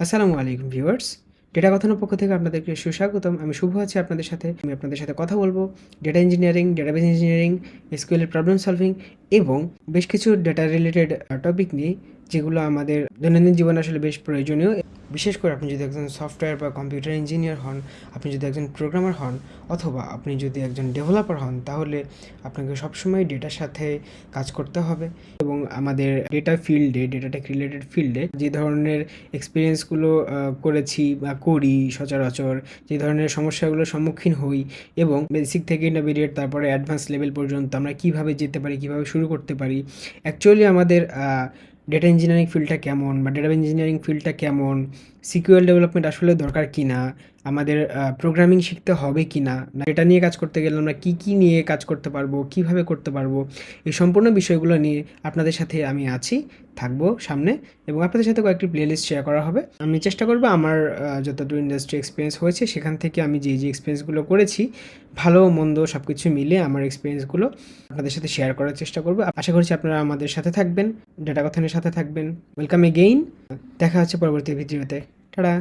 আসসালামু আলাইকুম viewers. Data কথানোর পক্ষ থেকে আপনাদেরকে সুস্বাগতম। আমি শুভ আছি আপনাদের সাথে। আমি আপনাদের সাথে কথা বলবো data engineering, database engineering, SQL এর প্রবলেম সলভিং এবং বেশ কিছু ডেটা রিলেটেড টপিক নিয়ে, যেগুলো আমাদের দৈনন্দিন জীবনে আসলে বেশ প্রয়োজনীয়। বিশেষ করে আপনি যদি একজন সফটওয়্যার বা কম্পিউটার ইঞ্জিনিয়ার হন, আপনি যদি একজন প্রোগ্রামার হন, অথবা আপনি যদি একজন ডেভেলপার হন, তাহলে আপনাকে সবসময় ডেটার সাথে কাজ করতে হবে। এবং আমাদের ডেটা ফিল্ডে, ডেটা টেক রিলেটেড ফিল্ডে যে ধরনের এক্সপিরিয়েন্সগুলো করেছি বা করি সচরাচর, যে ধরনের সমস্যাগুলোর সম্মুখীন হই, এবং বেসিক থেকে ইন্টারমিডিয়েট তারপরে অ্যাডভান্স লেভেল পর্যন্ত আমরা কীভাবে যেতে পারি, কীভাবে শুরু করতে পারি, অ্যাকচুয়ালি আমাদের ডেটা ইঞ্জিনিয়ারিং ফিল্ডটা কেমন বা ডেটা ইঞ্জিনিয়ারিং ফিল্ডটা কেমন, সিকিউএল ডেভেলপমেন্ট আসলে দরকার কি না, আমাদের প্রোগ্রামিং শিখতে হবে কি না, এটা নিয়ে কাজ করতে গেলে আমরা কী নিয়ে কাজ করতে পারবো, কিভাবে করতে পারবো, এই সম্পূর্ণ বিষয়গুলো নিয়ে আপনাদের সাথে আমি থাকবো সামনে, এবং আপনাদের সাথে কয়েকটি প্লেলিস্ট শেয়ার করা হবে। আমি চেষ্টা করবো আমার যতদূর ইন্ডাস্ট্রি এক্সপিরিয়েন্স হয়েছে সেখান থেকে আমি যে এক্সপিরিয়েন্সগুলো করেছি, ভালো মন্দ সব কিছু মিলে আমার এক্সপিরিয়েন্সগুলো আপনাদের সাথে শেয়ার করার চেষ্টা করবো। আশা করছি আপনারা আমাদের সাথে থাকবেন, ডেটা কথনের সাথে থাকবেন। ওয়েলকাম এগেইন, দেখা হচ্ছে পরবর্তী ভিডিওতে। টাটা।